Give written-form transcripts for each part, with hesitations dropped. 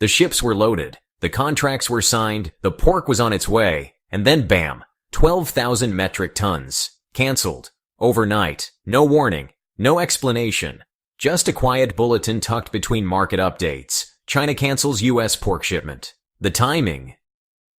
The ships were loaded, the contracts were signed, the pork was on its way, and then bam, 12,000 metric tons. Cancelled. Overnight. No warning. No explanation. Just a quiet bulletin tucked between market updates. China cancels U.S. pork shipment. The timing?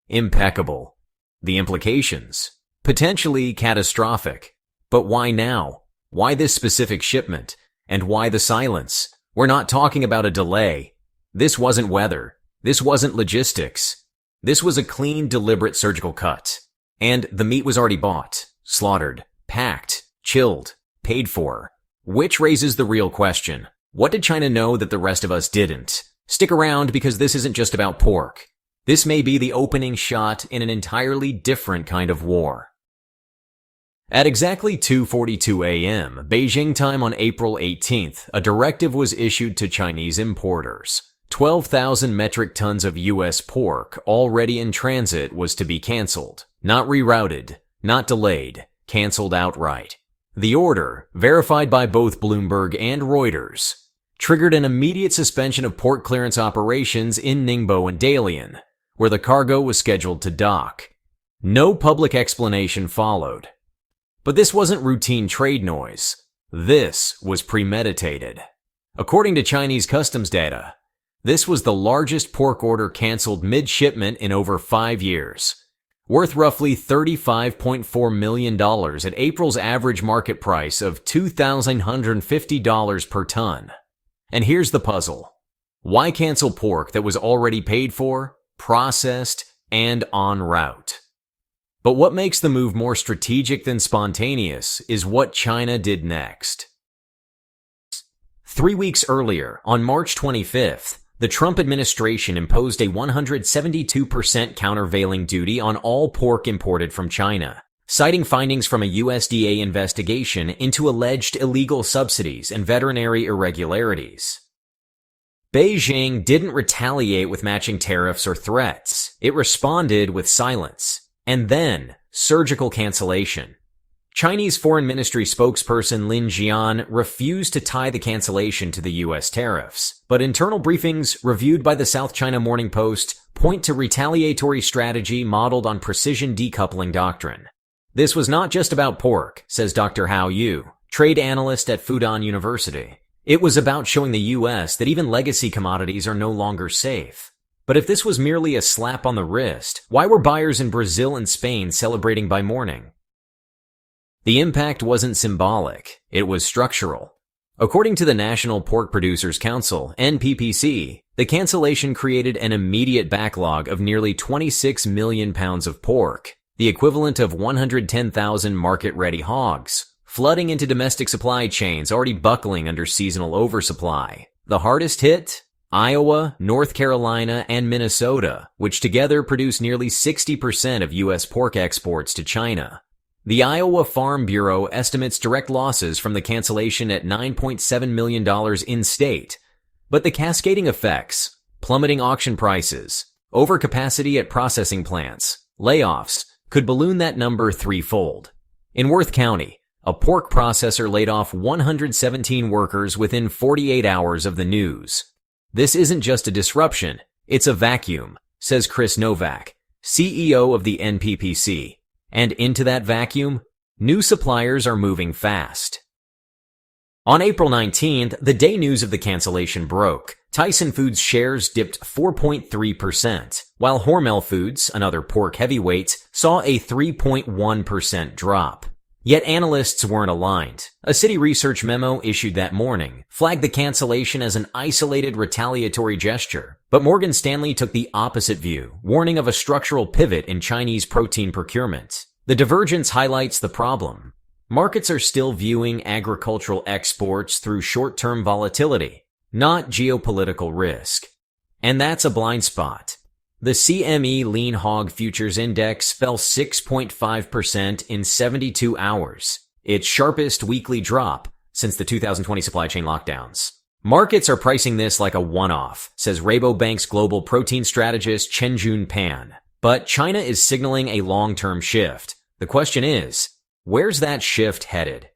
Impeccable. The implications? Potentially catastrophic. But why now? Why this specific shipment? And why the silence? We're not talking about a delay. This wasn't weather. This wasn't logistics. This was a clean, deliberate surgical cut. And the meat was already bought, slaughtered, packed, chilled, paid for. Which raises the real question. What did China know that the rest of us didn't? Stick around because this isn't just about pork. This may be the opening shot in an entirely different kind of war. At exactly 2:42 a.m. Beijing time on April 18th, a directive was issued to Chinese importers. 12,000 metric tons of U.S. pork already in transit was to be canceled. Not rerouted, not delayed, canceled outright. The order, verified by both Bloomberg and Reuters, triggered an immediate suspension of port clearance operations in Ningbo and Dalian, where the cargo was scheduled to dock. No public explanation followed. But this wasn't routine trade noise. This was premeditated. According to Chinese customs data, this was the largest pork order canceled mid-shipment in over 5 years, worth roughly $35.4 million at April's average market price of $2,150 per ton. And here's the puzzle. Why cancel pork that was already paid for, processed, and en route? But what makes the move more strategic than spontaneous is what China did next. 3 weeks earlier, on March 25th, the Trump administration imposed a 172% countervailing duty on all pork imported from China, citing findings from a USDA investigation into alleged illegal subsidies and veterinary irregularities. Beijing didn't retaliate with matching tariffs or threats. It responded with silence, and then surgical cancellation. Chinese Foreign Ministry spokesperson Lin Jian refused to tie the cancellation to the U.S. tariffs, but internal briefings reviewed by the South China Morning Post point to retaliatory strategy modeled on precision decoupling doctrine. This was not just about pork, says Dr. Hao Yu, trade analyst at Fudan University. It was about showing the U.S. that even legacy commodities are no longer safe. But if this was merely a slap on the wrist, why were buyers in Brazil and Spain celebrating by morning? The impact wasn't symbolic, it was structural. According to the National Pork Producers Council, NPPC, the cancellation created an immediate backlog of nearly 26 million pounds of pork, the equivalent of 110,000 market-ready hogs, flooding into domestic supply chains already buckling under seasonal oversupply. The hardest hit? Iowa, North Carolina, and Minnesota, which together produce nearly 60% of U.S. pork exports to China. The Iowa Farm Bureau estimates direct losses from the cancellation at $9.7 million in-state, but the cascading effects, plummeting auction prices, overcapacity at processing plants, layoffs, could balloon that number threefold. In Worth County, a pork processor laid off 117 workers within 48 hours of the news. This isn't just a disruption, it's a vacuum, says Chris Novak, CEO of the NPPC. And into that vacuum, new suppliers are moving fast. On April 19th, the day news of the cancellation broke. Tyson Foods shares dipped 4.3%, while Hormel Foods, another pork heavyweight, saw a 3.1% drop. Yet analysts weren't aligned. A Citi research memo issued that morning flagged the cancellation as an isolated retaliatory gesture, but Morgan Stanley took the opposite view, warning of a structural pivot in Chinese protein procurement. The divergence highlights the problem. Markets are still viewing agricultural exports through short-term volatility, not geopolitical risk. And that's a blind spot. The CME Lean Hog Futures Index fell 6.5% in 72 hours, its sharpest weekly drop since the 2020 supply chain lockdowns. Markets are pricing this like a one-off, says Rabobank's global protein strategist Chenjun Pan. But China is signaling a long-term shift. The question is, where's that shift headed?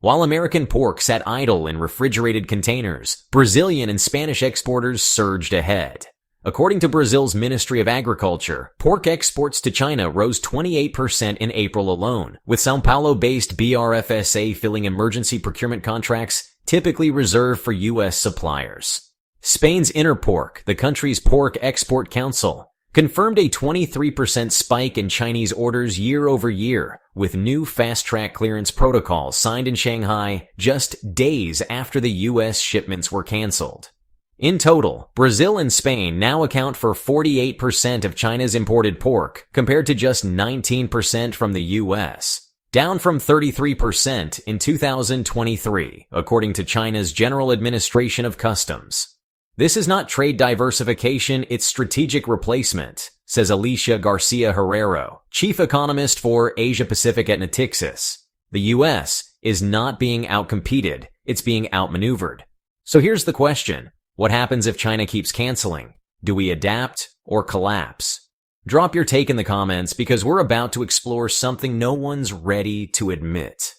While American pork sat idle in refrigerated containers, Brazilian and Spanish exporters surged ahead. According to Brazil's Ministry of Agriculture, pork exports to China rose 28% in April alone, with São Paulo-based BRFSA filling emergency procurement contracts typically reserved for U.S. suppliers. Spain's Interpork, the country's pork export council, confirmed a 23% spike in Chinese orders year over year, with new fast-track clearance protocols signed in Shanghai just days after the U.S. shipments were canceled. In total, Brazil and Spain now account for 48% of China's imported pork, compared to just 19% from the U.S., down from 33% in 2023, according to China's General Administration of Customs. This is not trade diversification, it's strategic replacement, says Alicia Garcia Herrero, chief economist for Asia-Pacific at Natixis. The U.S. is not being outcompeted, it's being outmaneuvered. So here's the question. What happens if China keeps canceling? Do we adapt or collapse? Drop your take in the comments because we're about to explore something no one's ready to admit.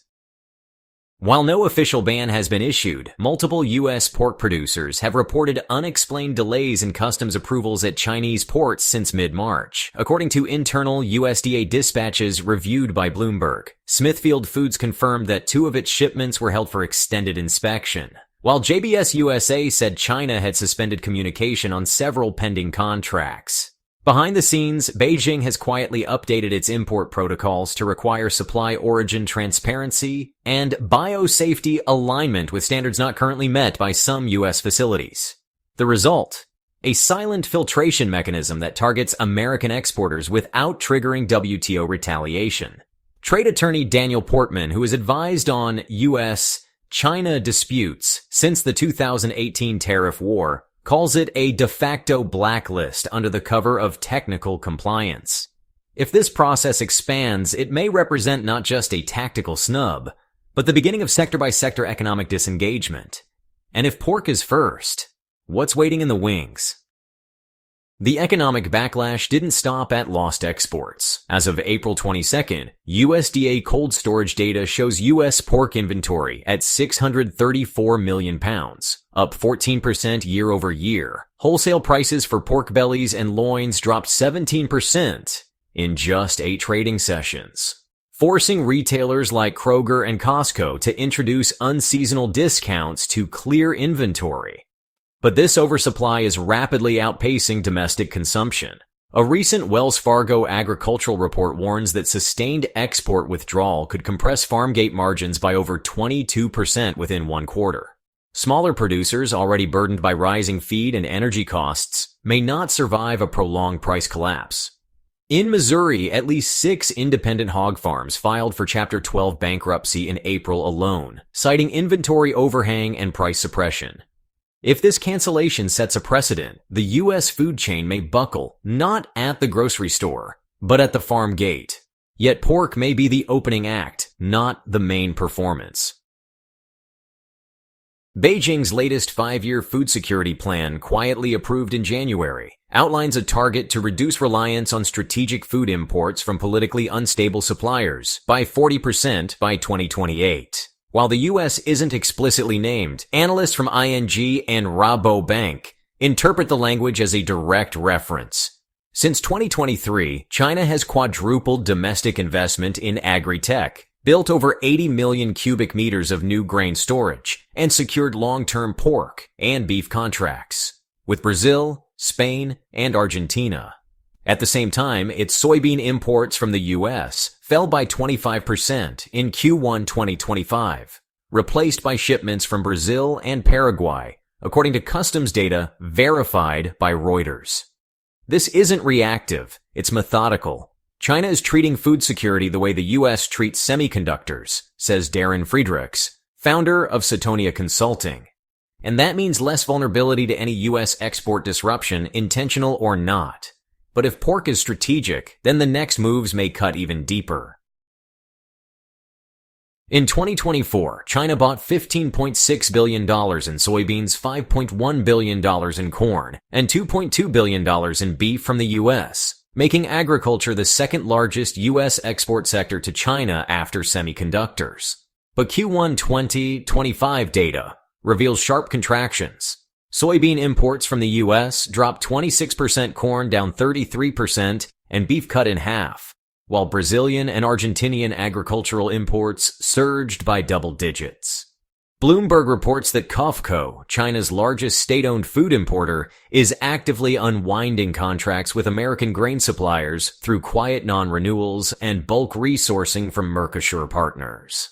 While no official ban has been issued, multiple U.S. pork producers have reported unexplained delays in customs approvals at Chinese ports since mid-March. According to internal USDA dispatches reviewed by Bloomberg, Smithfield Foods confirmed that 2 of its shipments were held for extended inspection, while JBS USA said China had suspended communication on several pending contracts. Behind the scenes, Beijing has quietly updated its import protocols to require supply origin transparency and biosafety alignment with standards not currently met by some U.S. facilities. The result? A silent filtration mechanism that targets American exporters without triggering WTO retaliation. Trade attorney Daniel Portman, who has advised on U.S. China disputes since the 2018 tariff war, calls it a de facto blacklist under the cover of technical compliance. If this process expands, it may represent not just a tactical snub, but the beginning of sector-by-sector economic disengagement. And if pork is first, what's waiting in the wings? The economic backlash didn't stop at lost exports. As of April 22nd, USDA cold storage data shows U.S. pork inventory at 634 million pounds, up 14% year over year. Wholesale prices for pork bellies and loins dropped 17% in just 8 trading sessions, forcing retailers like Kroger and Costco to introduce unseasonal discounts to clear inventory. But this oversupply is rapidly outpacing domestic consumption. A recent Wells Fargo agricultural report warns that sustained export withdrawal could compress farm gate margins by over 22% within 1 quarter. Smaller producers, already burdened by rising feed and energy costs, may not survive a prolonged price collapse. In Missouri, at least 6 independent hog farms filed for Chapter 12 bankruptcy in April alone, citing inventory overhang and price suppression. If this cancellation sets a precedent, the U.S. food chain may buckle, not at the grocery store, but at the farm gate. Yet pork may be the opening act, not the main performance. Beijing's latest 5-year food security plan, quietly approved in January, outlines a target to reduce reliance on strategic food imports from politically unstable suppliers by 40% by 2028. While the U.S. isn't explicitly named, analysts from ING and Rabobank interpret the language as a direct reference. Since 2023, China has quadrupled domestic investment in agri-tech, built over 80 million cubic meters of new grain storage, and secured long-term pork and beef contracts with Brazil, Spain, and Argentina. At the same time, its soybean imports from the U.S. fell by 25% in Q1 2025, replaced by shipments from Brazil and Paraguay, according to customs data verified by Reuters. This isn't reactive, it's methodical. China is treating food security the way the U.S. treats semiconductors, says Darren Friedrichs, founder of Setonia Consulting. And that means less vulnerability to any U.S. export disruption, intentional or not. But if pork is strategic, then the next moves may cut even deeper. In 2024, China bought $15.6 billion in soybeans, $5.1 billion in corn, and $2.2 billion in beef from the U.S., making agriculture the second largest U.S. export sector to China after semiconductors. But Q1 2025 data reveals sharp contractions. Soybean imports from the U.S. dropped 26%, corn down 33%, and beef cut in half, while Brazilian and Argentinian agricultural imports surged by double digits. Bloomberg reports that COFCO, China's largest state-owned food importer, is actively unwinding contracts with American grain suppliers through quiet non-renewals and bulk resourcing from Mercosur partners.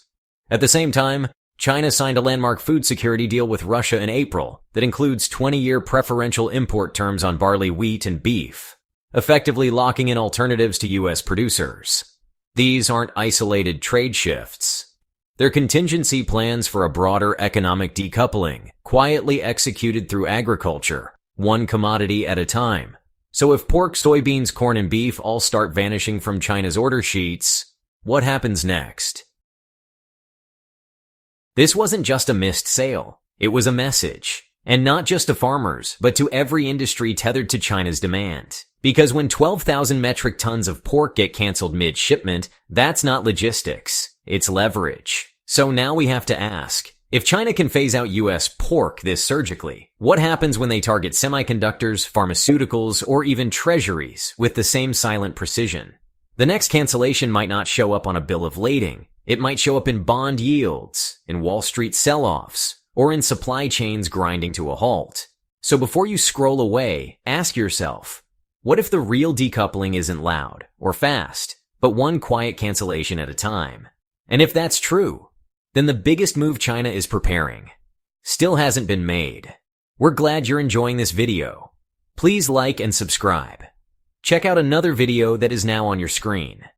At the same time, China signed a landmark food security deal with Russia in April that includes 20-year preferential import terms on barley, wheat, and beef, effectively locking in alternatives to U.S. producers. These aren't isolated trade shifts. They're contingency plans for a broader economic decoupling, quietly executed through agriculture, one commodity at a time. So if pork, soybeans, corn, and beef all start vanishing from China's order sheets, what happens next? This wasn't just a missed sale. It was a message. And not just to farmers, but to every industry tethered to China's demand. Because when 12,000 metric tons of pork get canceled mid-shipment, that's not logistics. It's leverage. So now we have to ask, if China can phase out U.S. pork this surgically, what happens when they target semiconductors, pharmaceuticals, or even treasuries with the same silent precision? The next cancellation might not show up on a bill of lading. It might show up in bond yields, in Wall Street sell-offs, or in supply chains grinding to a halt. So before you scroll away, ask yourself, what if the real decoupling isn't loud or fast, but one quiet cancellation at a time? And if that's true, then the biggest move China is preparing still hasn't been made. We're glad you're enjoying this video. Please like and subscribe. Check out another video that is now on your screen.